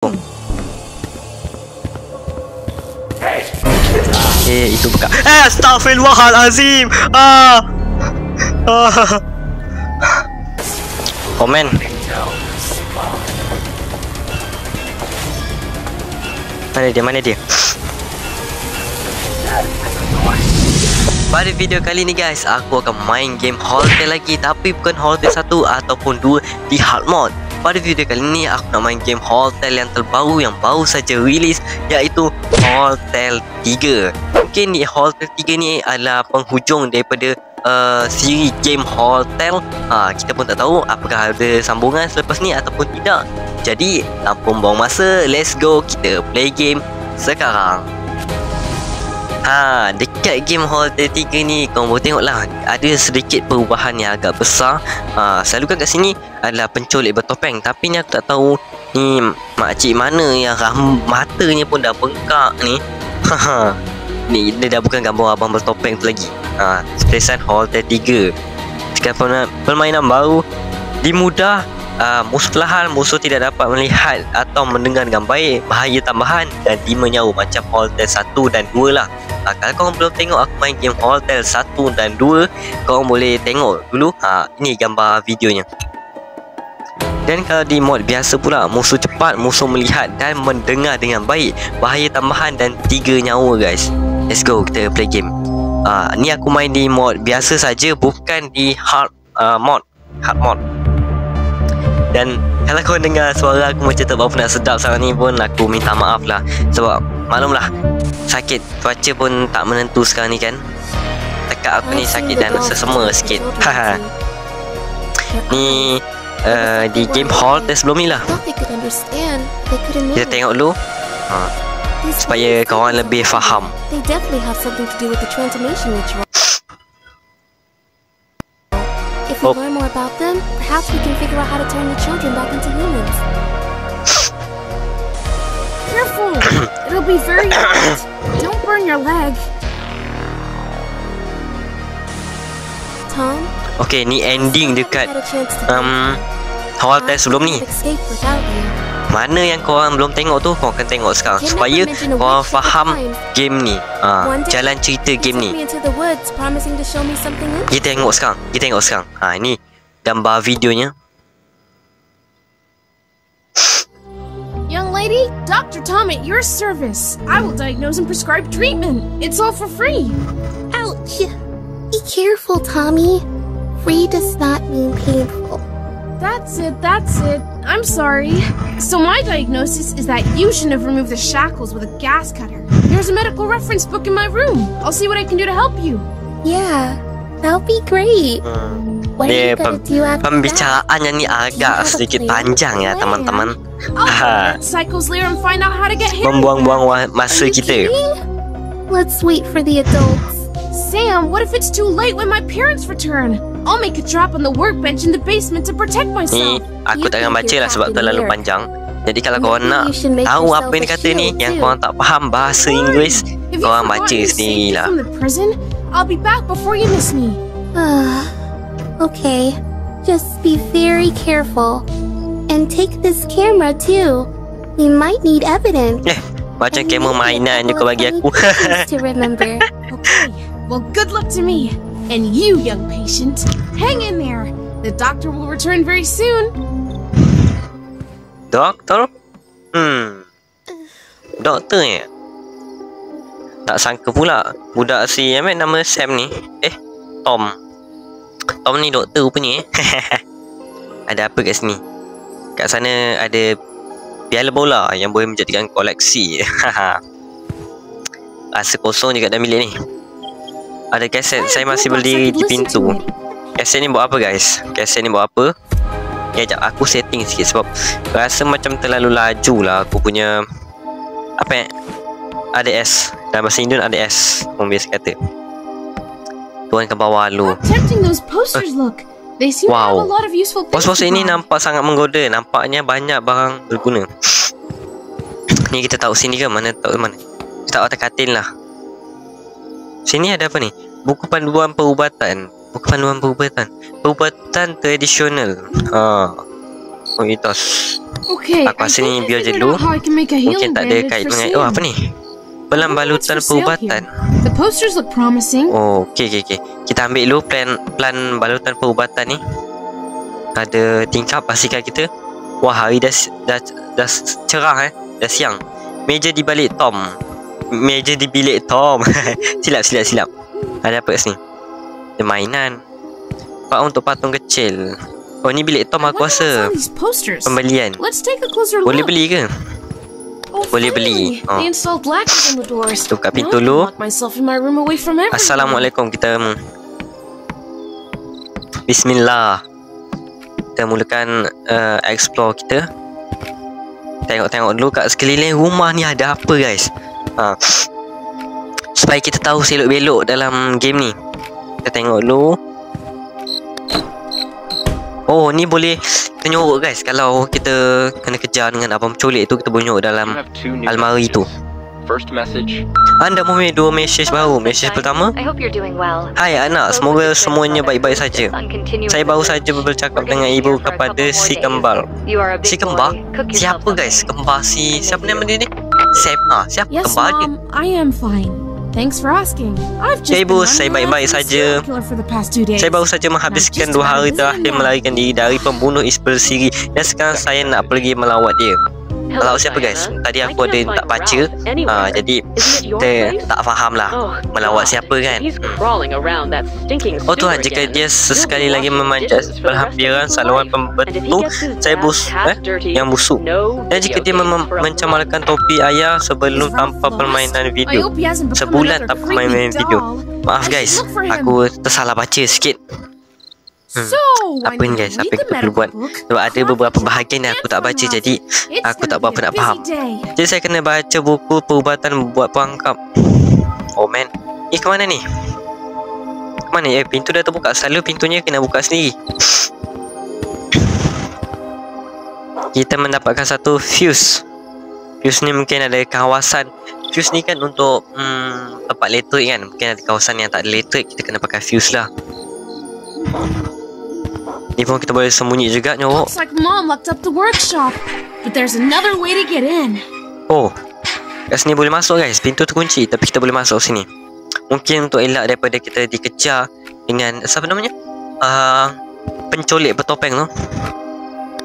Itu bukan. Astaghfirullahalazim. Komen. Mana dia? Pada video kali ni guys, aku akan main game Hotel lagi, tapi bukan Hotel 1 ataupun 2 di hard mode. Pada video kali ni aku nak main game Hotel yang terbaru, yang baru saja rilis, iaitu Hotel 3. Mungkin di Hotel 3 ni adalah penghujung daripada siri game Hotel. Kita pun tak tahu apakah ada sambungan selepas ni ataupun tidak. Jadi tanpa buang masa, let's go, kita play game sekarang. Dekat game Hotel 3 ni korang boleh tengok lah, ada sedikit perubahan yang agak besar. Selalu kan kat sini adalah penculik bertopeng, tapi ni aku tak tahu ni makcik mana yang matanya pun dah bengkak ni. Ni dia dah bukan gambar abang bertopeng tu lagi. Spesial Hotel 3. Sekarang permainan baru dimudah. Musuh tidak dapat melihat atau mendengar dengan baik, bahaya tambahan dan 5 nyawa macam Hotel 1 dan 2 lah. Kalau korang belum tengok aku main game Hotel 1 dan 2, korang boleh tengok dulu. Ini gambar videonya. Dan kalau di mod biasa pula, musuh cepat, musuh melihat dan mendengar dengan baik, bahaya tambahan dan 3 nyawa guys. Let's go, kita play game. Ni aku main di mod biasa saja, bukan di hard mode. Dan kalau kau dengar suara aku macam tak berapa nak sedap sekarang ni pun, aku minta maaf lah. Sebab maklumlah, sakit cuaca pun tak menentu sekarang ni kan. Tekak aku ni sakit dan sesama sikit. Ni di game Hotel sebelum ni lah. Kita tengok dulu supaya korang lebih faham. If we learn more about them, perhaps we can figure out how to turn the children back into humans. Careful! It'll be very hot. Don't burn your leg. Tom? Okay, ni ending dekat Hotel sebelum ni. Mana yang korang belum tengok tu, korang akan tengok sekarang supaya korang faham game ni, jalan cerita game ni. Kita tengok sekarang. Ini gambar videonya. Young lady, Dr. Tom at your service. I will diagnose and prescribe treatment. It's all for free. Ouch! Be careful, Tommy. Free does not mean painful. That's it. I'm sorry. So my diagnosis is that you shouldn't have removed the shackles with a gas cutter. There's a medical reference book in my room. I'll see what I can do to help you. Yeah, that'll be great. What are you gonna do after that? Pembicaraannya ni agak sedikit panjang ya teman-teman. Cycles later and find out how to get here. Membuang-buang masa kita. Let's wait for the adults. Sam, what if it's too late when my parents return? I'll make a trap on the workbench in the basement to protect myself. Ni aku tak akan baca lah sebab terlalu panjang. Jadi kalau korang nak tahu apa yang dia kata ni, yang korang tak faham bahasa Inggeris, korang baca sendiri lah. I'll be back before you miss me. Okay, just be very careful. And take this camera too. We might need evidence. Macam kamera mainan je kau bagi aku. To remember. Okay, well good luck to me. And you, young patient, hang in there. The doctor will return very soon. Doktor? Doktor ya? Tak sangka pula budak si nama Sam ni. Tom. Tom ni doktor rupanya. Ada apa kat sini? Kat sana ada piala bola yang boleh menjadikan koleksi. Rasa kosong je kat dalam bilik ni. Ada kaset. Saya masih berdiri di pintu. Kaset ni buat apa guys? Kaset ni buat apa? Sekejap aku setting sikit sebab rasa macam terlalu laju lah aku punya ADS. Dalam bahasa Indon ADS orang biasa kata. Tuan ke bawah lu. Wow, pos-pos ini nampak sangat menggoda. Nampaknya banyak barang berguna. Ni kita tahu sini ke? Mana tahu mana? Kita tahu atas katil lah. Sini ada apa ni? Buku panduan perubatan. Perubatan tradisional. Koitos. Okay, Aku I rasa ni think I biar je figured dulu. out how I can make a Mungkin healing tak ada bandage kait for dengan... Sam. Oh, apa ni? Pelan balutan What's for sale perubatan. here? The posters look promising. Oh, okey. Kita ambil dulu plan balutan perubatan ni. Ada tingkap pastikan kita. Wah, hari dah cerah dah siang. Meja di balik Tom. Meja di bilik Tom. Silap. Ada apa kat sini? Ada mainan. Pak untuk patung kecil. Oh, ni bilik Tom aku rasa. Pembelian. Let's take a closer Boleh look. beli ke? Oh, Boleh beli. finally. They installed blackness on the doors. Buka Now pintu I can dulu. lock myself in my room away from everyone. Assalamualaikum. Kita Bismillah. Kita mulakan explore kita. Tengok dulu kat sekeliling rumah ni ada apa guys. Supaya kita tahu selok-belok dalam game ni. Kita tengok dulu. Oh, ni boleh kita nyorok guys. Kalau kita kena kejar dengan abang penculik tu, kita boleh nyorok dalam almari tu. First message. Anda mempunyai 2 mesej baru. Mesej pertama, I hope you're doing well. hai anak, semoga semuanya baik-baik saja. Saya baru saja bercakap dengan ibu kepada si kembar. Si kembar? Siapa guys? Kembar si... Siapa nama dia ni? Sep. Siapa Yes, kembar dia? Mom, I am fine. Thanks for asking. I've just Ya, Ibu, been saya running baik-baik around from a saja. serial killer for the past 2 days. Saya baru saja menghabiskan 2 hari terakhir melarikan diri dari pembunuh bersiri. Dan sekarang saya nak pergi melawat dia. Melawat siapa guys? Tadi aku ada tak baca. Jadi kita tak faham lah melawat siapa kan. Oh Tuhan, jika dia sesekali lagi memanjat berhampiran saluran pembentuk saya yang busuk. Dan jika dia mencamalkan topi ayah sebelum tanpa permainan I video. hope he hasn't become Sebulan another tanpa creepy main video. doll. Maaf I guys, should look for him. aku tersalah baca sikit. So, I Apa ni need guys? to Apa read yang the kita perlu buat? medical book, Sebab ada beberapa copy bahagian yang aku tak baca, and jadi It's aku tak gonna berapa be a nak faham. busy day. Jadi saya kena baca buku perubatan buat perangkap. Oh man, ni ke mana ni? Ke mana? Pintu dah terbuka. Selalu pintunya kena buka sendiri. Kita mendapatkan satu fuse. Fuse ni mungkin ada kawasan. Fuse ni kan untuk tempat elektrik kan. Mungkin ada kawasan yang tak ada elektrik, kita kena pakai fuse lah. Ni pun kita boleh sembunyi juga nyorok. Looks like Mom locked up the workshop, but there's another way to get in. Oh, kat sini boleh masuk guys. Pintu terkunci tapi kita boleh masuk sini. Mungkin untuk elak daripada kita dikejar dengan siapa namanya? Penculik bertopeng tu.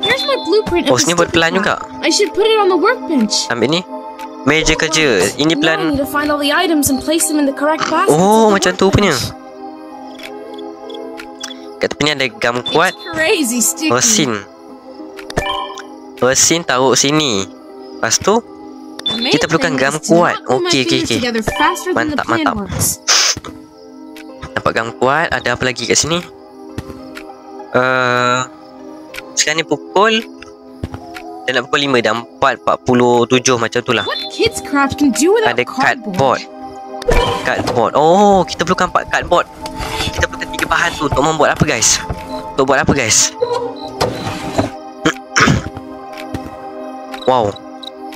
Here's my blueprint. Oh, of the sini boleh sticky pelan part. juga. I should put it on the workbench. Ambil ni. Meja kerja. Ini Now I plan. need to find all the items and place them in the correct baskets. Oh, of the macam tu punya. workbench. Kat tepi ni ada gam kuat. It's crazy sticky. Resin taruh sini. Lepas tu The main kita perlukan thing gam is to kuat. not glue my Okey. fingers together faster than the Mantap, plan mantap. works. dapat gam kuat. Ada apa lagi kat sini? Sekarang ni pukul dah nak pukul 5 dah 4:47 macam tu lah. What kids craft can do without Ada cardboard? cardboard. Oh, kita perlukan 4 cardboard. Kita perlukan 3 bahan tu untuk membuat apa guys? Untuk buat apa guys? Wow.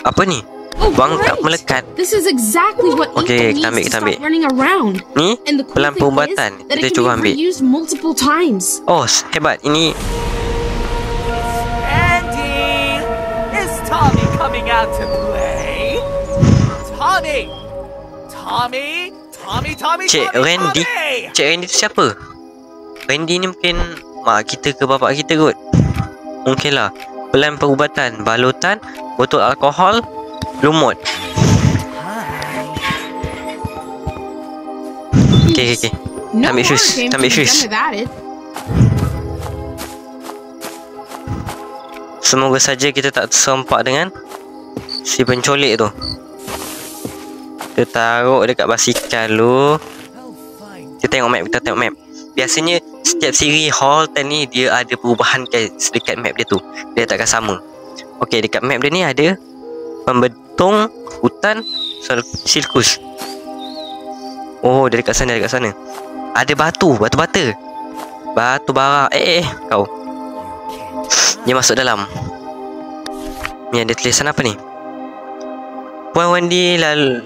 Apa ni? Oh, Bangkap great. melekat. This is exactly what Okay, Ethan kita ambil, needs to kita stop ambil. running around. Ni And the cool pelan thing perubatan. is that Kita it cuba can be ambil. reused multiple times. Oh, hebat. Ini Andy! Is Tommy coming out to play? Tommy! Tommy! Tommy, Tommy, Cik Tommy, Randy. Tommy! Cik Randy tu siapa? Randy ni mungkin mak kita ke bapak kita kot. Mungkin lah. Pelan perubatan, balutan, botol alkohol, lumut. Okay. No Ambil horror fuse, game ambil can be fuse. done without it. Semoga saja kita tak terserempak dengan si penculik tu. Kita taruh dekat basikal tu. Kita tengok map. Biasanya setiap siri Hall 10 ni dia ada perubahan guys dekat map dia tu. Dia takkan sama. Okey, dekat map dia ni ada pembentung hutan silkus. Oh, dia dekat sana. Ada batu bata. Batu bara. Kau. Dia masuk dalam. Ni ada tulisan apa ni? Puan Wendy,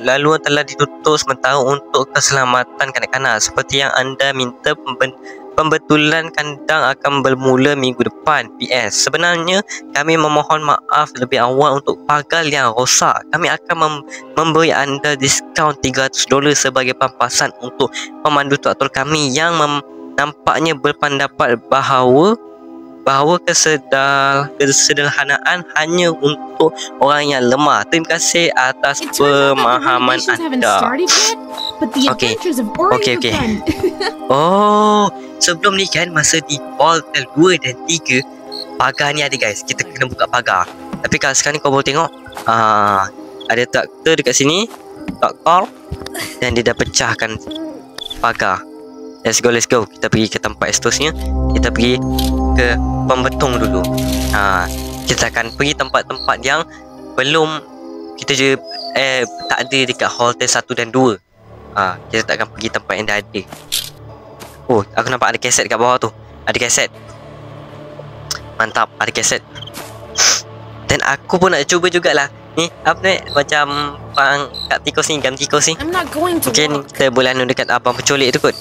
laluan telah ditutup sementara untuk keselamatan kanak-kanak. Seperti yang anda minta, pembetulan kandang akan bermula minggu depan. PS, sebenarnya kami memohon maaf lebih awal untuk pagar yang rosak. Kami akan memberi anda diskaun $300 sebagai pampasan untuk pemandu traktor kami yang nampaknya berpendapat bahawa kesederhanaan hanya untuk orang yang lemah. Terima kasih atas pemahaman anda. Okay. Oh, sebelum ni kan, masa di Portal 2 dan 3, pagar ni ada guys. Kita kena buka pagar. Tapi kalau sekarang ni kau boleh tengok, ada traktor dekat sini, traktor, dan dia dah pecahkan pagar. Let's go. Kita pergi ke tempat seterusnya. Kita pergi ke pembetung dulu. Kita akan pergi tempat-tempat yang belum kita tak ada dekat Hotel 1 dan 2. Kita tak akan pergi tempat yang dah ada. Oh, aku nampak ada kaset kat bawah tu. Ada kaset. Mantap, ada kaset. Dan aku pun nak cuba jugalah. Ni, apa ni? Macam pang kat tikus ni, gam tikus ni. Mungkin kita boleh anu dekat abang penculik tu kot.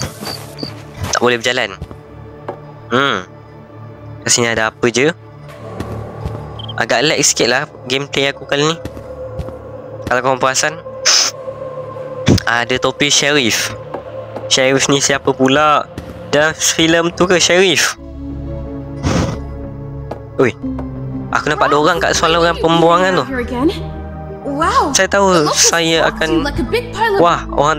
Tak boleh berjalan. Kat sini ada apa je? Agak lag sikit lah gameplay aku kali ni. Kalau korang perasan, ada topi Sheriff. Sheriff ni siapa pula? Dah filem tu ke Sheriff? Ui, aku nampak ada orang kat saluran pembuangan tu. Saya tahu saya akan... Wah, orang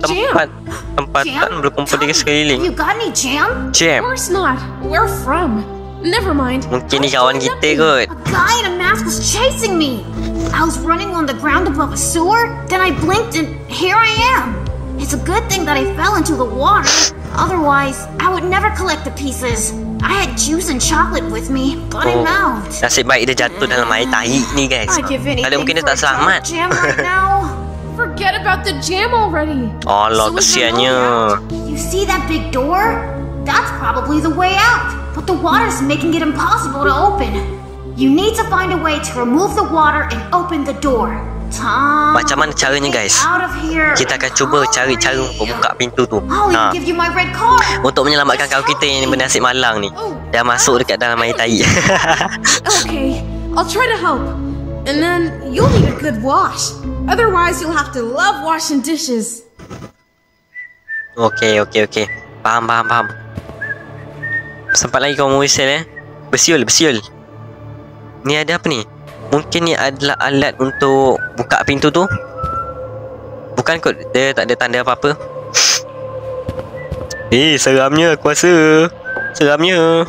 tempatan berkumpul di sekeliling. Jam? Mungkin ni kawan kita kot. A guy in a mask was chasing me. I was running on the ground above a sewer, then I blinked and here I am. It's a good thing that I fell into the water. Otherwise, I would never collect the pieces. I had juice and chocolate with me, but I'm out. Nasib baik dia jatuh dalam air tahi ni guys. Kalau mungkin dia tak selamat. Forget about the jam already. Allah, kesiannya. You see that big door? That's probably the way out. But the water's making it impossible to open. You need to find a way to remove the water and open the door. Tom, macam mana caranya guys? Kita akan cuba cari cara untuk buka pintu tu. Untuk menyelamatkan kawan kita yang bernasib malang ni. Dia masuk dekat dalam air tahi. Okay, I'll try to help. And then you'll need a good wash. Otherwise you'll have to love washing dishes. Okay. Faham. Sempat lagi kau mau whistle Bersiul. Ni ada apa ni? Mungkin ni adalah alat untuk buka pintu tu. Bukan kot, dia tak ada tanda apa-apa. Seramnya aku rasa. Seramnya.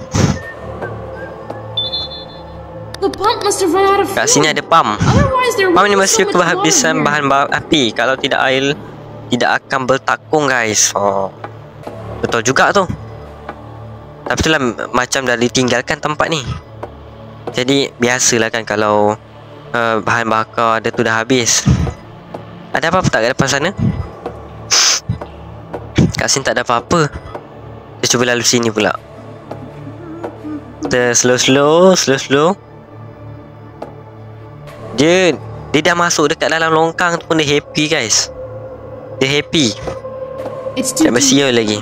Kat sini ada pam. Pam ni mesti kehabisan bahan api. Kalau tidak air tidak akan bertakung guys. Betul juga tu. Tapi itulah macam dah ditinggalkan tempat ni. Jadi biasalah kan kalau bahan bakar dia tu dah habis. Ada apa-apa tak kat depan sana? Kat sini tak ada apa-apa. Kita cuba lalu sini pula. Kita slow. Dia dah masuk dekat dalam longkang tu pun dia happy guys. Dia happy. Tak bersiul lagi.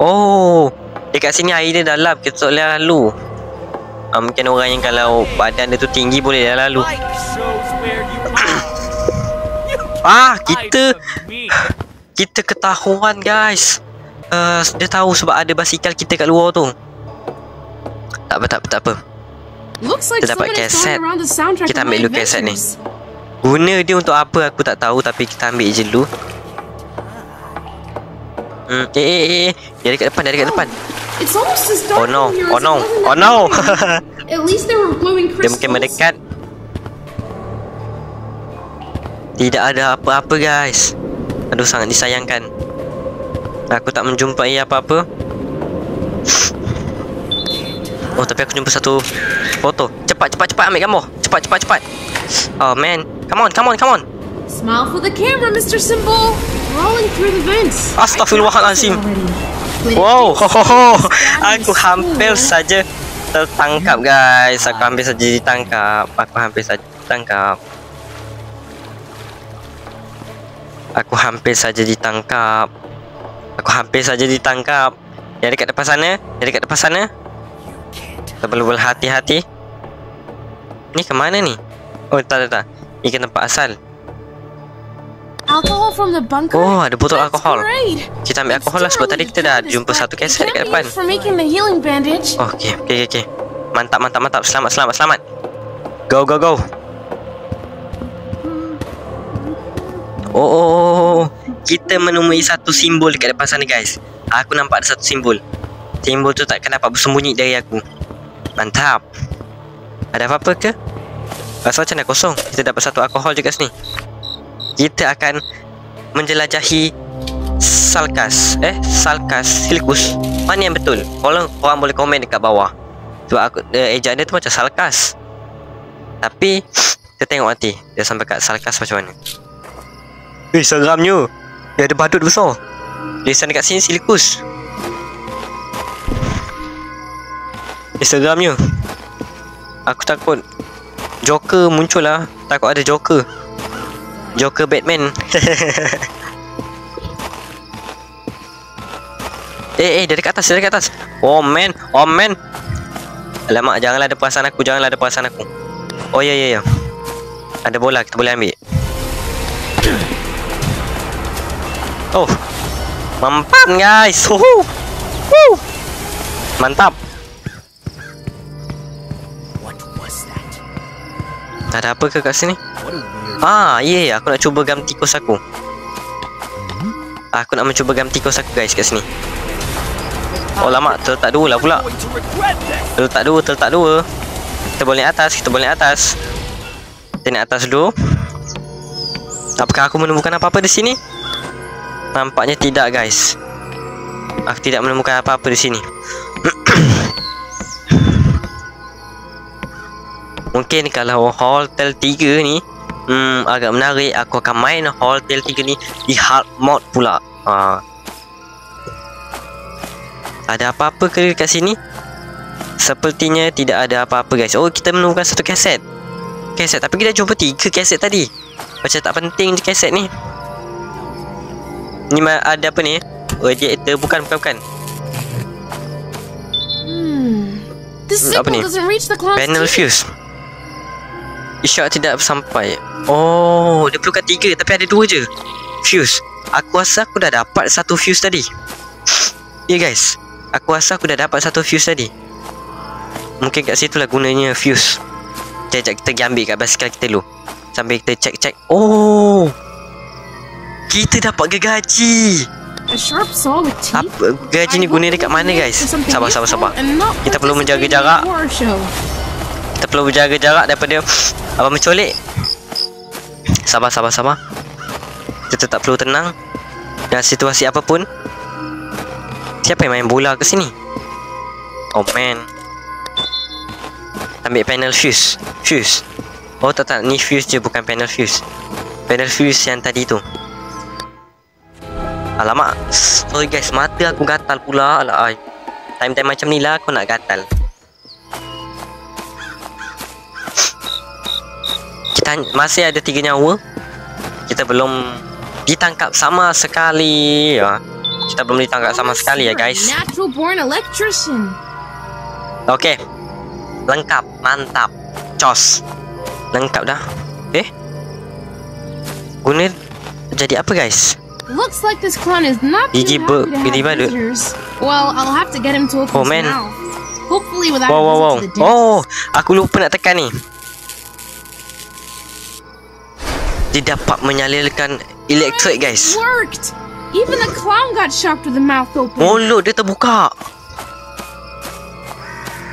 Oh, dekat sini air dia dalam. Kita tak boleh lalu. Mungkin orang yang kalau badan dia tu tinggi boleh dah lalu. Kita ketahuan guys. Dia tahu sebab ada basikal kita kat luar tu. Tak apa. Kita dapat kaset. Kita ambil dulu kaset ni. Guna dia untuk apa aku tak tahu, tapi kita ambil je dulu. Dia dekat depan. Oh no. Dia mungkin mendekat. Tidak ada apa-apa guys. Aduh, sangat disayangkan. Aku tak menjumpai apa-apa. Oh, tapi aku jumpa satu foto. Cepat ambil gambar. Cepat. Oh man, come on. Smile for the camera, Mr. Symbol. Rolling through the vents. Astaghfirullahalazim. Wow, aku hampir saja tertangkap guys. Aku hampir saja ditangkap. Dia dekat depan sana. Dia dekat depan sana. Kita perlu berhati-hati. Ni ke mana ni? Oh, tak. Ni ke tempat asal. Alcohol from the bunker? Oh, ada botol That's alkohol. great. Kita ambil alkohol lah sebab tadi kita dah jumpa satu kaset dekat depan. For making the healing bandage. Oh, okey. Mantap. Selamat. Go. Oh. Kita menemui satu simbol dekat depan sana, guys. Aku nampak ada satu simbol. Simbol tu takkan dapat bersembunyi dari aku. Mantap. Ada apa-apa ke? Rasa macam dah kosong. Kita dapat satu alkohol je kat sini. Kita akan menjelajahi Salkas Silkus. Mana yang betul? Korang boleh komen dekat bawah. Sebab aku ejaan dia tu macam Salkas. Tapi kita tengok nanti dia sampai kat Salkas macam mana. Seramnya. Dia ada badut besar. Tulisan dekat sini Silkus. Seramnya. Aku takut Joker muncul lah. Takut ada Joker Batman. Dia dekat atas. Oh man. Alamak, janganlah ada perasaan aku. Oh ya. Ada bola, kita boleh ambil. Oh, mampan guys. Mantap. Ada apa ke kat sini? Aku nak cuba gam tikus aku. Aku nak mencuba gam tikus aku guys kat sini. Oh lama, terletak dua lah pula. Terletak dua. Kita boleh naik atas. Kita naik atas dulu. Apakah aku menemukan apa-apa di sini? Nampaknya tidak guys. Aku tidak menemukan apa-apa di sini. Mungkin kalau Hotel 3 ni agak menarik, aku akan main Hotel 3 ni di hard mode pula. Ada apa-apa ke dekat sini? Sepertinya tidak ada apa-apa guys. Oh, kita menemukan satu kaset. Tapi kita jumpa 3 kaset tadi. Macam tak penting je kaset ni. Ni ada apa ni? Radiator. Bukan. Apa ni? Panel fuse. Isyarat tidak sampai. Oh, dia perlukan 3 tapi ada 2 je fuse. Aku rasa aku dah dapat satu fuse tadi. Ya guys, aku rasa aku dah dapat satu fuse tadi. Mungkin kat situ lah gunanya fuse. Sekejap kita pergi ambil kat basikal kita dulu sambil kita cek. Oh, kita dapat gergaji. Apa gergaji ni guna dekat mana guys? Sabar. Kita perlu menjaga jarak. Daripada abang mencolik. Sabar. Kita tak perlu tenang dalam situasi apapun. Siapa yang main bola ke sini? Oh man. Ambil panel fuse. Oh tak, ni fuse je, bukan panel fuse. Panel fuse yang tadi tu. Alamak. Sorry guys, mata aku gatal pula. Time-time macam ni lah aku nak gatal. Kita masih ada 3 nyawa. Kita belum ditangkap sama sekali. Kita belum ditangkap sama sekali ya guys. Okay, lengkap, mantap, cos. Lengkap dah. Guna jadi apa guys? Looks like this clown is not too happy to have visitors. Well, I'll have to get him to open his mouth. Hopefully without a visit to the dentist. Oh, aku lupa nak tekan ni. Dia dapat menyalurkan elektrik guys. Worked. Even the clown got shocked with the mouth open. Mulut dia terbuka.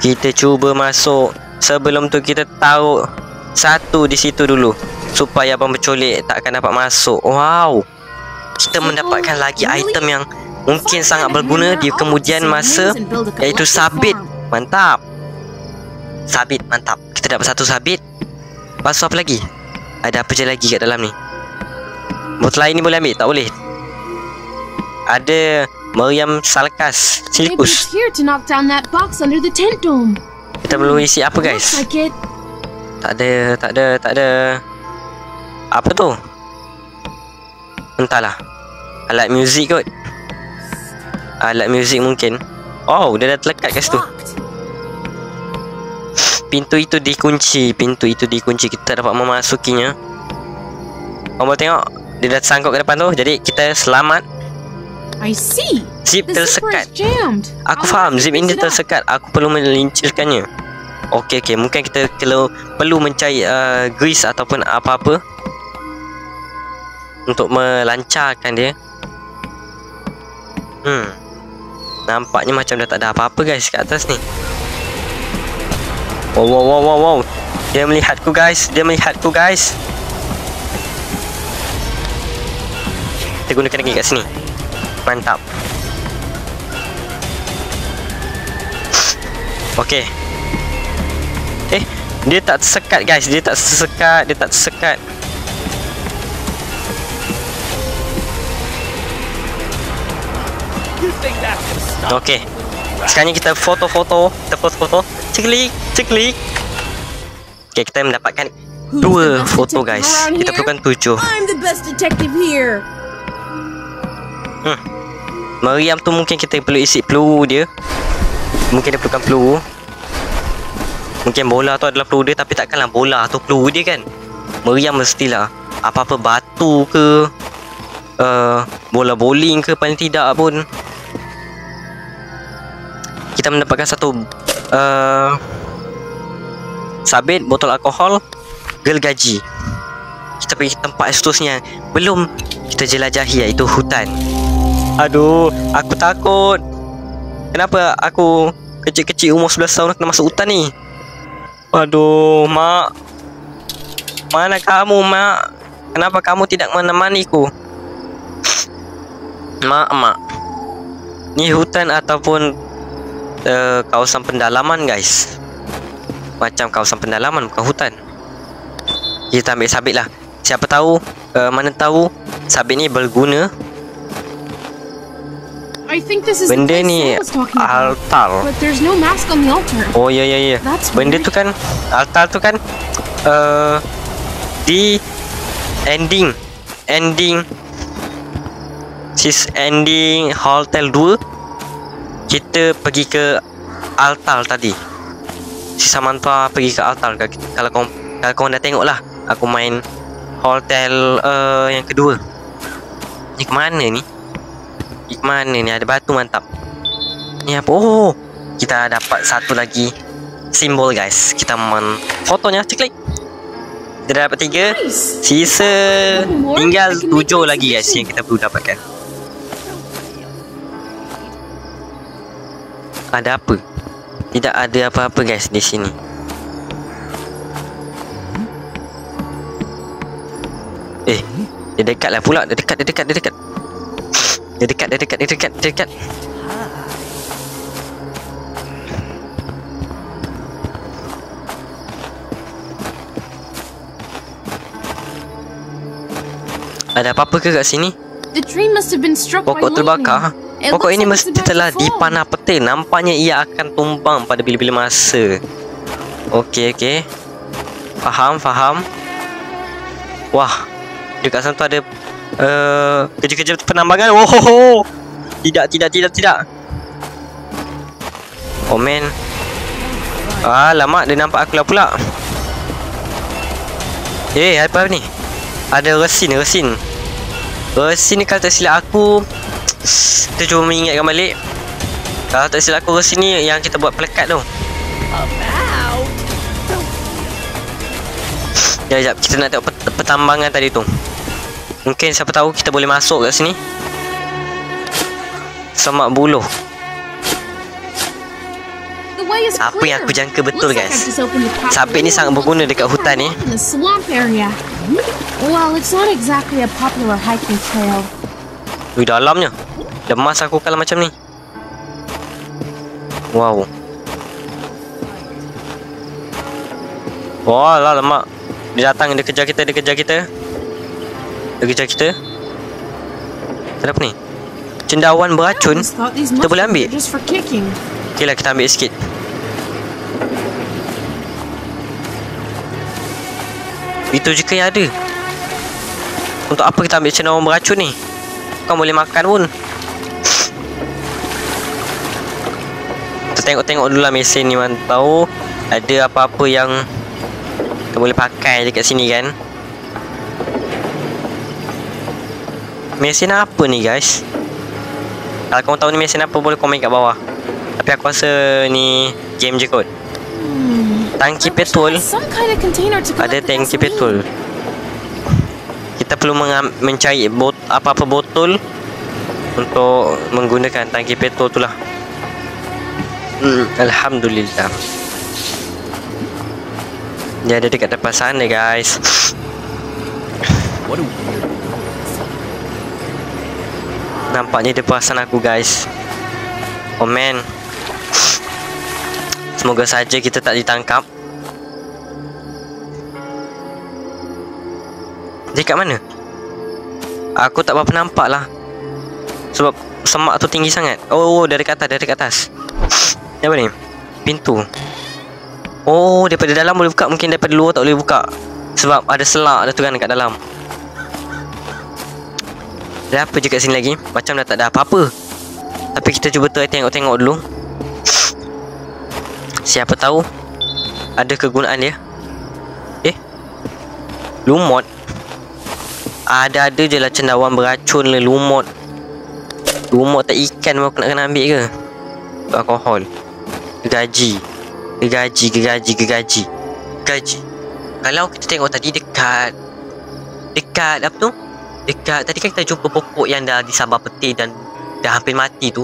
Kita cuba masuk. Sebelum tu kita taruh satu di situ dulu supaya abang penculik tak akan dapat masuk. Wow. Kita mendapatkan lagi item yang mungkin sangat berguna di kemudian masa, iaitu sabit. Mantap. Kita dapat satu sabit. Lepas tu apa lagi? Ada apa je lagi kat dalam ni? Botol air ni boleh ambil? Tak boleh. Ada meriam Salkas Silkus. Kita perlu isi apa guys? Tak ada. Apa tu? Entahlah. Alat muzik kot. Alat muzik mungkin. Oh, dia dah terlekat kat situ. Locked. Pintu itu dikunci. Kita dapat memasukinya. Kau boleh tengok, dia dah sangkut ke depan tu. Jadi kita selamat. I see. Zip The zipper tersekat. is jammed. Aku I'll faham, have to zip ini fix it up. tersekat. Aku perlu melincirkannya. Okey, mungkin kita perlu mencari grease ataupun apa-apa untuk melancarkan dia. Nampaknya macam dah tak ada apa-apa guys kat atas ni. Wow. Dia melihatku guys. Kita gunakan lagi kat sini. Mantap. Okey. Dia tak tersekat guys. Dia tak tersekat. You think that's gonna stop? Okey. Sekarang ni kita foto-foto. Ceklik. Okey, kita mendapatkan Who's 2 the best foto detective guys. around Kita here? perlukan 7. I'm the best detective here. Meriam tu mungkin kita perlu isi peluru dia. Mungkin dia perlukan peluru. Mungkin bola tu adalah peluru dia. Tapi takkanlah bola tu peluru dia kan. Meriam mestilah apa-apa batu ke, bola bowling ke, paling tidak pun. Kita mendapatkan satu sabit, botol alkohol, gergaji. Kita pergi ke tempat seterusnya belum kita jelajahi, iaitu hutan. Aduh, aku takut. Kenapa aku kecil-kecil umur 11 tahun kena masuk hutan ni? Aduh, Mak. Mana kamu, Mak? Kenapa kamu tidak menemaniku? Mak. Ni hutan ataupun kawasan pendalaman guys. Macam kawasan pendalaman, bukan hutan. Kita ambil sabit lah. Siapa tahu, mana tahu sabit ni berguna. I think this is the Benda place ni Sam was talking about. altar. But there's no mask on the altar. Oh ya. That's Benda weird. tu kan, altar tu kan di ending hotel 2 kita pergi ke altar tadi. Si Samantha pergi ke altar. Kalau kau dah tengok lah, aku main hotel yang kedua. Ni ke mana ni? Ada batu mantap. Ni apa? Oh, kita dapat satu lagi simbol guys. Kita fotonya, ceklik. Kita dah dapat 3. Sisa tinggal 7 lagi guys yang kita perlu dapatkan. Ada apa? Tidak ada apa-apa guys di sini. Dia dekat lah pula. Dia dekat. Ada apa-apa ke kat sini? The tree must have been struck by Pokok terbakar. lightning. It Pokok looks ini like mesti it's about telah to fall. dipanah petir. Nampaknya ia akan tumbang pada bila-bila masa. Okey. Faham. Wah, dekat sana tu ada kerja-kerja penambangan. Oh. Tidak. Oh man. Alamak, dia nampak aku lah pula. Apa ni? Ada resin. Resin ni kalau tak silap aku, kita cuba mengingatkan balik. Kalau tak silap aku, resin ni yang kita buat pelekat tu. Sekejap, kita nak tengok pertambangan tadi tu. Mungkin siapa tahu kita boleh masuk kat sini. Semak buluh. The way is Apa yang aku clear. jangka betul Looks like guys. I've just opened the top Sabit ni of the sangat berguna dekat hutan ni. in the swamp area. Well, it's not exactly a popular hiking trail. Ui, dalamnya. Lemas aku kalau macam ni. Wow. Wah lah lemak. Dia datang, dia kejar kita. Kenapa ni? Cendawan beracun. I thought these Kita boleh ambil? mushrooms were just for kicking. Okey lah, kita ambil sikit. Itu je ke yang ada? Untuk apa kita ambil cendawan beracun ni? Kau boleh makan pun. Kita tengok-tengok dulu lah mesin ni, mana tahu ada apa-apa yang kita boleh pakai dekat sini kan. Mesin apa ni guys? Kalau korang tahu ni mesin apa, boleh komen kat bawah. Tapi aku rasa ni game je kot. Tangki petrol. Ada tangki petrol. Kita perlu mencari apa-apa botol untuk menggunakan tangki petrol tu lah. Alhamdulillah. Dia ada dekat depan sana guys. Nampaknya dia perasan aku guys. Oh man. Semoga saja kita tak ditangkap. Dia kat mana? Aku tak berapa nampak lah. Sebab semak tu tinggi sangat. Oh, dari kat atas, dari kat atas. Apa ni? Pintu. Oh, daripada dalam boleh buka. Mungkin daripada luar tak boleh buka. Sebab ada selak dah tu kan kat dalam. Ada apa je kat sini lagi? Macam dah tak ada apa-apa. Tapi kita cuba tengok-tengok dulu. Siapa tahu ada kegunaan dia. Lumot. Ada je lah cendawan beracun lah lumot. Lumot tak ikan mau kena ambil ke? Alkohol. Gergaji. Kalau kita tengok tadi dekat apa tu? Dekat tadi kan kita jumpa pokok yang dah disabar peti dan dah hampir mati tu.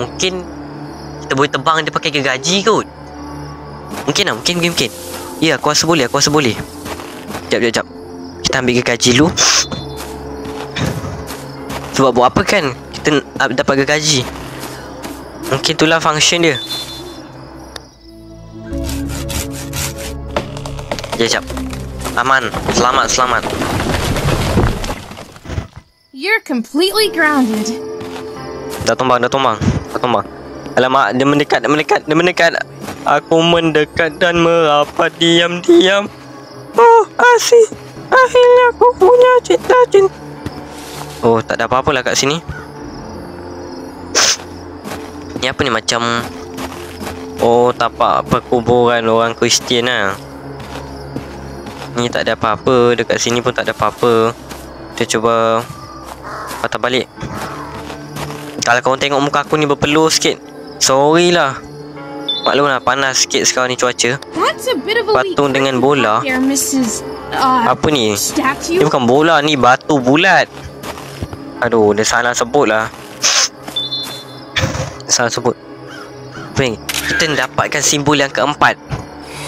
Mungkin kita boleh tebang dia pakai gergaji kot. Mungkin lah, mungkin. Ya, aku rasa boleh. Sekejap. Kita ambil gergaji dulu. Sebab buat apa kan kita dapat gergaji? Mungkin itulah function dia. Sekejap. Aman. Selamat. You're completely grounded. Dah tumbang. Alamak, dia mendekat. Aku mendekat dan merapat diam-diam. Oh, asyik. Akhirnya aku punya cita-cita. Oh, tak ada apa-apa lah kat sini. Ni apa ni, macam tapak perkuburan orang Kristian lah. Ni tak ada apa-apa. Dekat sini pun tak ada apa-apa. Kita cuba patah balik. Kalau korang tengok muka aku ni berpeluh sikit, sorry lah. Maklumlah panas sikit sekarang ni cuaca. Patung dengan bola. Apa ni? Ni bukan bola, ni batu bulat. Aduh, dia salah sebut lah. Apa ni? Kita dapatkan simbol yang keempat.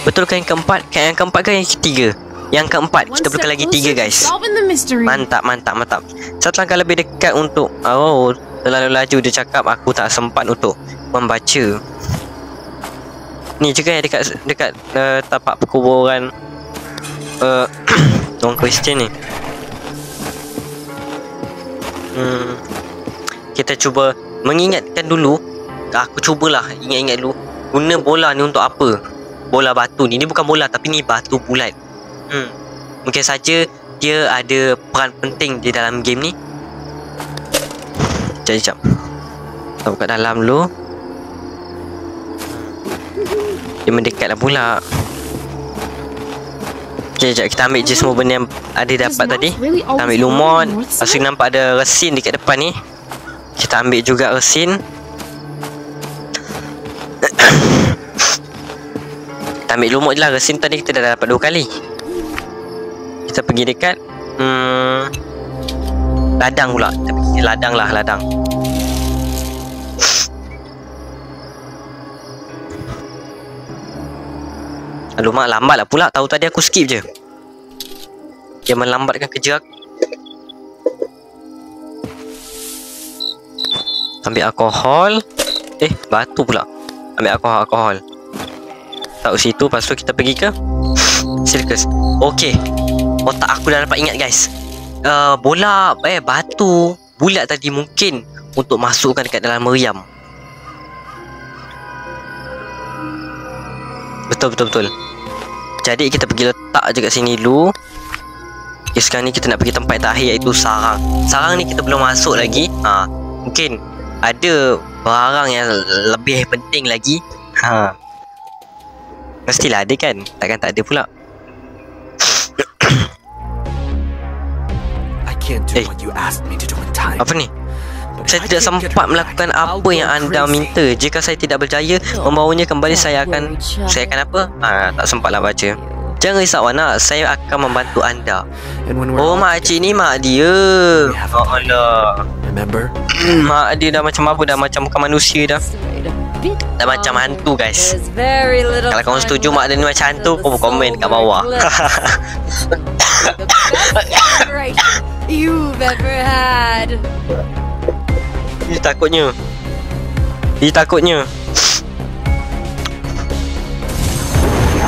Betul kan yang keempat? Yang keempat kan yang ketiga? Yang keempat. Kita berikan lagi 3 guys. Mantap. Satu langkah lebih dekat untuk... Oh, terlalu laju dia cakap. Aku tak sempat untuk membaca. Ni juga dekat tapak perkuburan orang Kristian ni. Kita cuba mengingatkan dulu. Aku cubalah ingat dulu. Guna bola ni untuk apa? Bola batu ni. Ni bukan bola tapi ni batu bulat. Mungkin saja dia ada peran penting di dalam game ni. Sekejap. Kita buka dalam dulu. Dia mendekat lah pula. Sekejap, kita ambil je semua benda yang ada dapat tadi. Kita ambil lumut. Lepas tu nampak ada resin dekat depan ni. Kita ambil juga resin. Kita ambil lumut je lah. Resin tadi kita dah dapat 2 kali. Kita pergi dekat ladang pula. Kita pergi ladang. Aduh mak, lambat lah pula. Tahu tadi aku skip je. Dia melambatkan kerja aku. Ambil alkohol. Batu pula. Ambil alkohol. Taruh situ. Lepas tu kita pergi ke sirkus. Okey, otak aku dah dapat ingat guys. Bola batu bulat tadi mungkin untuk masukkan dekat dalam meriam. Betul. Jadi kita pergi letak je kat sini dulu. Okay, sekarang ni kita nak pergi tempat terakhir, iaitu sarang. Sarang ni kita belum masuk lagi. Mungkin ada barang yang lebih penting lagi. Mestilah ada kan? Takkan tak ada pula. I can't do what you asked me to do in time. Apa ni? Saya tidak sempat melakukan apa yang anda minta. Jika saya tidak berjaya membawanya kembali, saya akan apa? Tak sempatlah baca. Jangan risau anak, saya akan membantu anda. Oh, makcik ni mak dia. Oh Allah. Remember? Mak dia dah macam apa dah? Macam bukan manusia dah. Dah macam hantu guys. Kalau korang setuju mak dia ni macam hantu, korang komen kat bawah. You've ever had. Dia takutnya.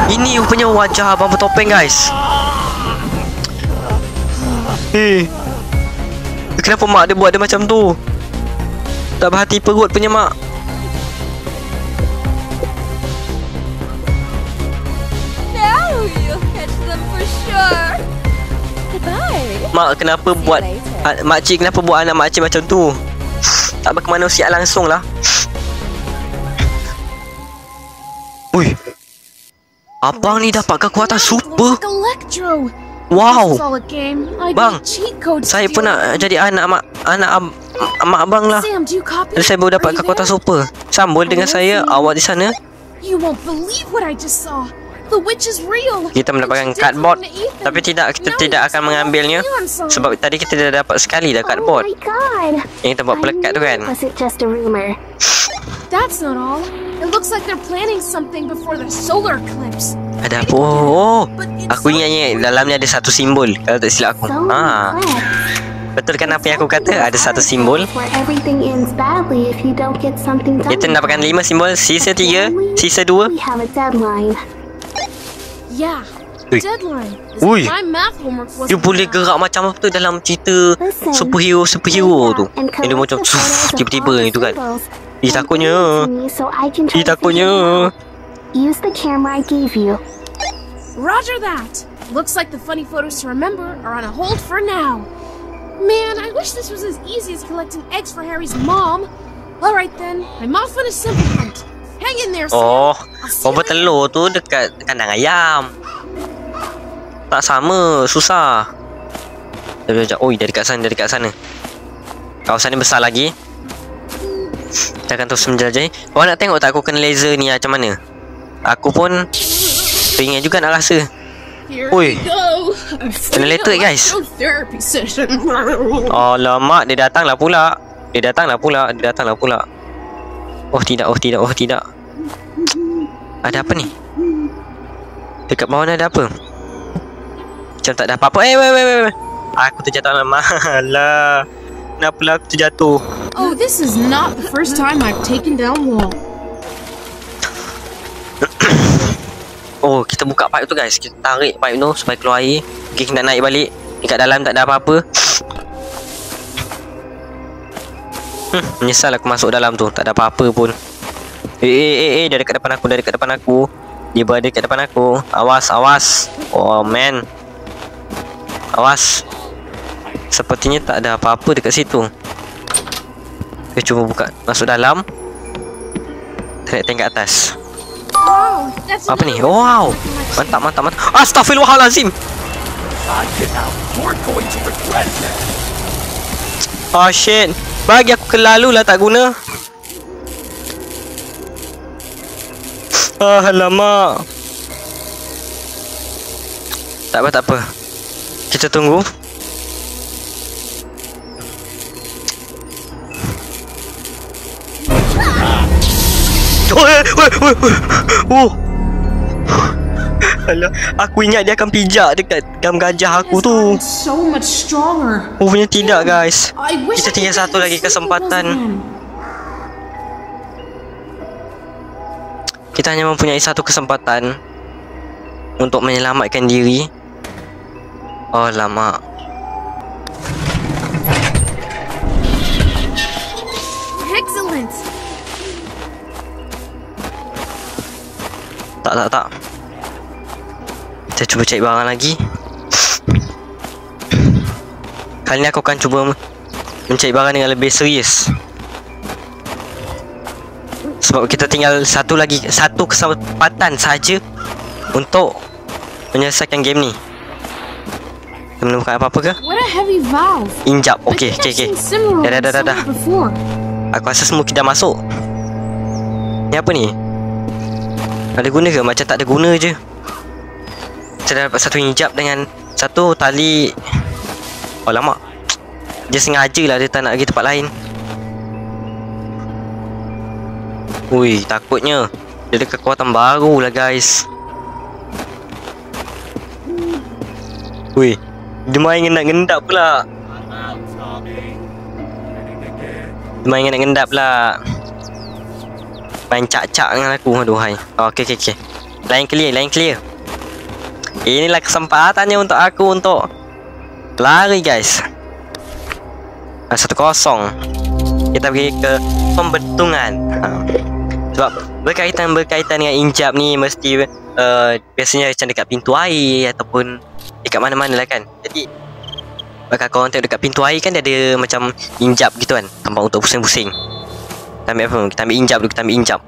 Ini rupanya wajah abang bertopeng guys. Kenapa mak dia buat dia macam tu? Tak berhati perut punya mak. Now you'll catch them for sure. Goodbye. Mak kenapa buat makcik kenapa buat anak makcik macam tu? Tak berkemanusiaan langsung lah. Ui, abang ni dapat kekuatan super. Wow. Bang, saya pun nak jadi anak mak abang lah. Sam, do you copy? Dan saya baru dapat kekuatan super. Sambul dengan saya, awak di sana. You won't believe what I just saw. The witch is real. Kita mendapatkan cardboard, tapi kita tidak akan mengambilnya sebab tadi kita dah dapat sekali dah cardboard. Oh my god. Yang kita buat pelekat tu kan. Was it just a rumor? That's not all. It looks like they're planning something before the solar eclipse. Ada apa? Oh, aku ingatnya dalamnya ada satu simbol. Kalau tak silap aku. So complex. Betul kan apa yang aku kata? Ada satu simbol. Where everything ends badly if you don't get something done. Kita mendapatkan 5 simbol. Sisa 3, sisa 2. We have a deadline. Yeah. Ui. Deadline. Ui. My math homework was. Dia boleh gerak macam apa tu dalam cerita superhero tu. Yang dia macam tiba-tiba itu kan. Takutnya. Takutnya. Use the camera I gave you. Roger that. Looks like the funny photos to remember are on a hold for now. Man, I wish this was as easy as collecting eggs for Harry's mom. Alright then, I'm off on a simple hunt. Hang in there, Sam. Oh, I'll see you obat telur tu dekat kandang ayam. Tak sama, susah. Sekejap. Oi, dari kat sana. Kawasan ni besar lagi. Kita akan terus menjelajahi. Korang nak tengok tak aku kena laser ni macam mana? Aku pun pengen juga nak rasa. Oi, kena letter guys. Alamak, dia datanglah pula. Oh tidak. Ada apa ni? Dekat bawah ni ada apa? Macam tak ada apa-apa. Wait. Aku terjatuh dalam malah. Kenapa lah aku terjatuh? Oh, this is not the first time I've taken down wall. Oh, kita buka pipe tu guys. Kita tarik pipe tu supaya keluar air. Okay, kita nak naik balik. Dekat dalam tak ada apa-apa. Menyesal aku masuk dalam tu. Tak ada apa-apa pun. Dia dekat depan aku. Dia berada dekat depan aku. Awas. Oh man. Awas. Sepertinya tak ada apa-apa dekat situ. Kita cuba buka. Masuk dalam. Kita tengok atas. Wow, that's Apa ni? Wow. Mantap. Astaghfirullahalazim. Oh shit. Bagi aku kelalu lah tak guna. Alamak. Tak apa. Kita tunggu. Oh. Alah, aku ingat dia akan pijak dekat gam gajah aku tu. So much stronger. Rupanya tidak guys. I wish Kita I tinggal could satu get lagi these symbols kesempatan. again. Kita hanya mempunyai satu kesempatan untuk menyelamatkan diri. Oh lama. Excellent. Tak. Kita cuba cari barang lagi. Kali ni aku akan cuba mencari barang dengan lebih serius. Sebab kita tinggal satu kesempatan saja untuk menyelesaikan game ni. Kita menemukan apa-apa ke? What a heavy valve. Injap. I Okey, think I've okey, okey. seen similar ones Dah. somewhere before. Aku rasa semua kita dah masuk. Ni apa ni? Ada guna ke? Macam tak ada guna je. Kita dah dapat satu injap dengan satu tali. Oh lama. Dia sengaja lah, dia tak nak pergi tempat lain. Ui, takutnya dia ada kekuatan baru lah guys. Ui, dia main ngendap-ngendap pula. Dia main ngendap pula. Main cak-cak dengan aku. Aduhai. Okey. Line clear. Inilah kesempatannya untuk aku untuk lari guys. 1-0. Kita pergi ke pembentungan. Sebab berkaitan dengan injap ni mesti biasanya macam dekat pintu air ataupun dekat mana-mana lah kan. Jadi bakal korang tengok dekat pintu air kan dia ada macam injap gitu kan, tempat untuk pusing-pusing. Kita ambil apa? Kita ambil injap dulu, kita ambil injap.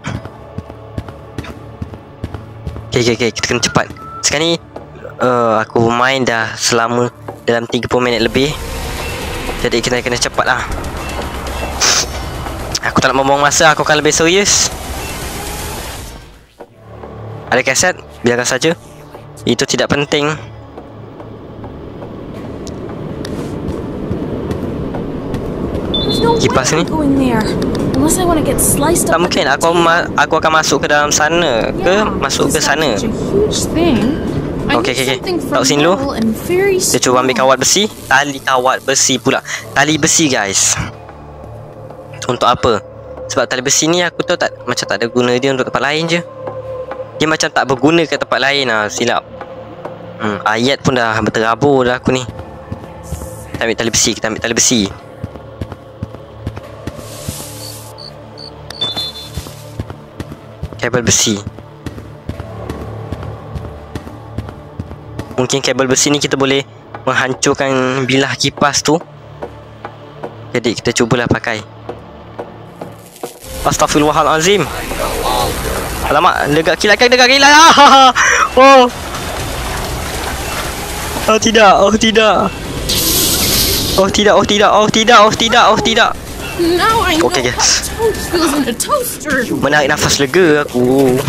Okay, kita kena cepat. Sekarang ni aku main dah selama dalam 30 minit lebih. Jadi kita kena cepat lah. Aku tak nak membuang masa, aku akan lebih serius. Ada kaset? Biarkan saja. Itu tidak penting. Kipas ni tak mungkin aku akan masuk ke dalam sana ke? Masuk ke sana. Okey. Tahu sini dulu. Dia cuba ambil kawat besi. Kawat besi pula. Tali besi guys. Untuk apa? Sebab tali besi ni aku tahu macam tak ada guna dia untuk tempat lain je. Dia macam tak berguna ke tempat lain lah. Silap. Ayat pun dah berterabur dah aku ni. Kita ambil tali besi. Kabel besi. Mungkin kabel besi ni kita boleh menghancurkan bilah kipas tu. Jadi kita cubalah pakai. Astaghfirullahalazim. Alamak, dekat kilat. Oh. Oh tidak. Okey guys. Menarik nafas lega aku.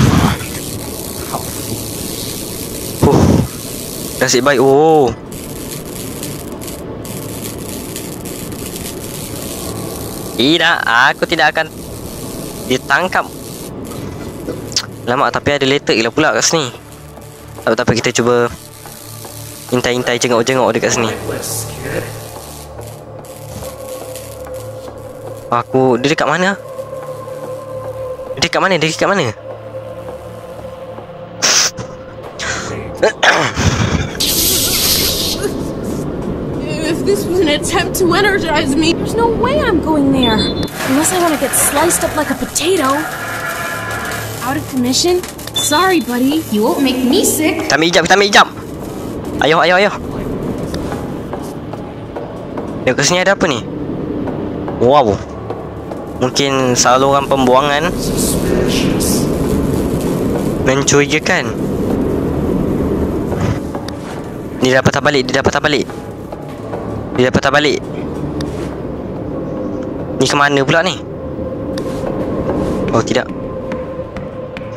Nasib baik. Tidak, aku tidak akan ditangkap. Lama tapi ada letter gila pula kat sini. Tapi kita cuba intai-intai, jengok-jengok dekat sini. Dia dekat mana? If this was an attempt to energize me, there's no way I'm going there. Unless I want to get sliced up like a potato. Out of commission? Sorry, buddy. You won't make me sick. Kita ambil hijab. Ayo. Dekat sini ada apa ni? Wow. Mungkin saluran pembuangan. Mencurigakan. Dia dapat balik. Ni kemana pula ni? Oh tidak.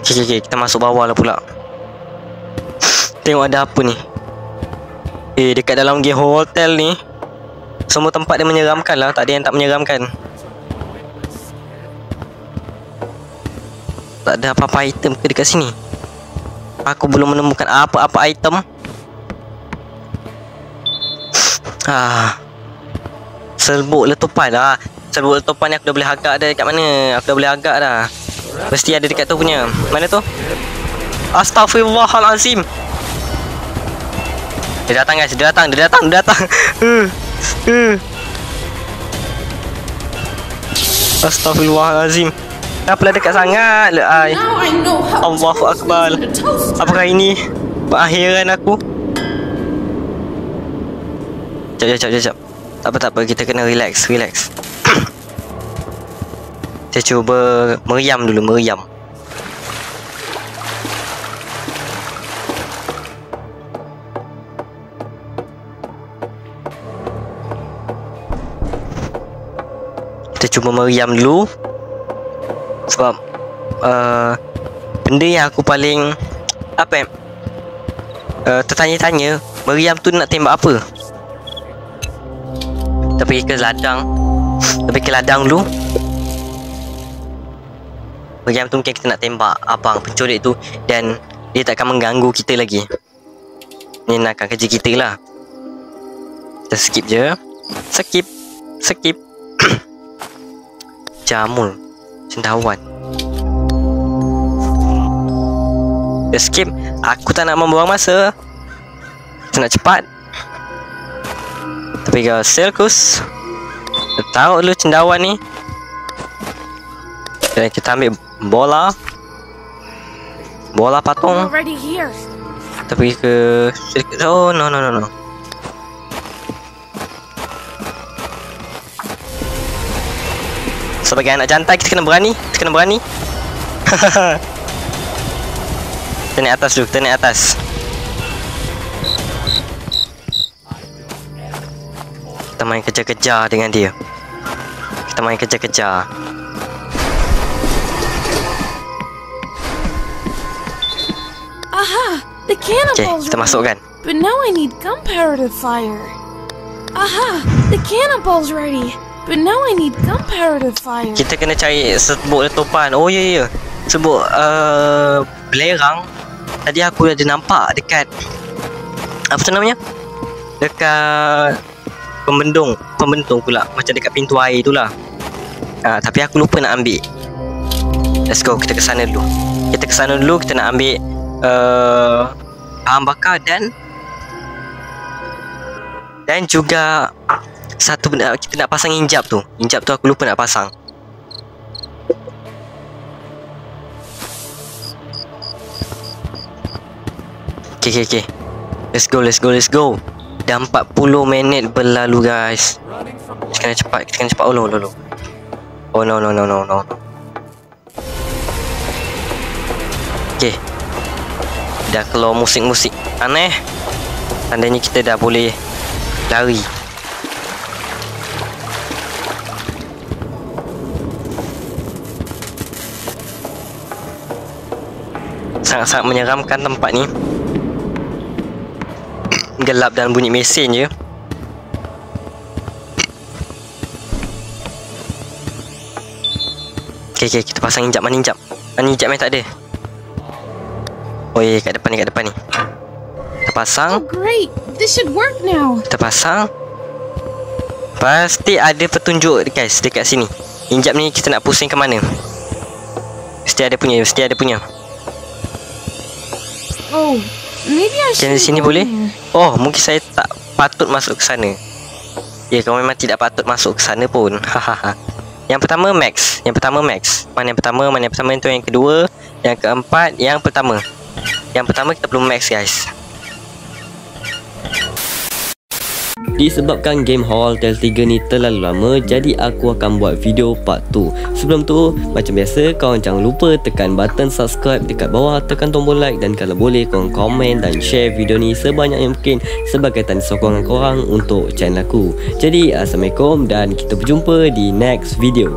Okay, kita masuk bawah lah pula. Tengok ada apa ni. Dekat dalam game hotel ni semua tempat dia menyeramkan lah. Tak ada yang tak menyeramkan. Tak ada apa-apa item ke dekat sini. Aku belum menemukan apa-apa item. Serbuk letupan lah. Serbuk letupan ni aku dah boleh agak dah. Dekat mana? Aku dah boleh agak dah. Mesti ada dekat tu punya. Mana tu? Astaghfirullahalazim. Dia datang guys. Dia datang. Astaghfirullahalazim. Kenapa dekat sangat? Allahu Akbar. Apakah ini pengakhiran aku? Sekejap. Tak apa. Kita kena relax. Kita cuba meriam dulu, meriam. Kita cuba meriam dulu. Sebab benda yang aku paling tertanya-tanya, meriam tu nak tembak apa? Kita pergi ke ladang dulu. Meriam tu mungkin kita nak tembak abang penculik tu, dan dia tak akan mengganggu kita lagi. Ni nakkan kerja kita lah. Kita skip je. Skip. Jamul cendawan. Kita skip. Aku tak nak membuang masa. Kita nak cepat. Kita pergi ke sirkus. Kita taruh dulu cendawan ni. Dan kita ambil bola patung. Already here. Kita pergi ke sirkus. Oh no. Sebagai anak jantai kita kena berani. Kita naik atas dulu. Kita main kejar-kejar dengan dia. Aha! The cannonballs. Kita masukkan. But now I need gunpowder to fire. Aha! The cannonballs ready. But now I need gunpowder to fire. Kita kena cari serbuk letupan. Oh ya. Serbuk belerang. Tadi aku ada nampak dekat apa tu namanya? Dekat pembendung pula, macam dekat pintu air tu lah. Tapi aku lupa nak ambil. Let's go, kita ke sana dulu. Kita nak ambil bahan bakar dan juga satu benda kita nak pasang injap tu. Injap tu aku lupa nak pasang. Okay. Let's go. Dah 40 minit berlalu guys. Kita kena cepat. Oh no. Okay. Dah keluar musik aneh. Tandanya kita dah boleh lari. Sangat-sangat menyeramkan tempat ni. Gelap dan bunyi mesin je. Okay, kita pasang injap. Mana injap yang tak ada? Oh ya, kat depan ni. Kita pasang. Oh great, this should work now. Kita pasang. Pasti ada petunjuk guys dekat sini. Injap ni kita nak pusing ke mana? Mesti ada punya. Oh, maybe I should. Di sini boleh? Oh, mungkin saya tak patut masuk ke sana. Ya, kau memang tidak patut masuk ke sana pun. Yang pertama max. Mana yang pertama? Itu yang kedua, yang keempat, yang pertama. Yang pertama kita perlu max guys. Disebabkan game Hall Tales 3 ni terlalu lama, jadi aku akan buat video part 2. Sebelum tu, macam biasa, korang jangan lupa tekan button subscribe dekat bawah, tekan tombol like, dan kalau boleh korang komen dan share video ni sebanyak yang mungkin sebagai tanda sokongan korang untuk channel aku. Jadi Assalamualaikum dan kita berjumpa di next video.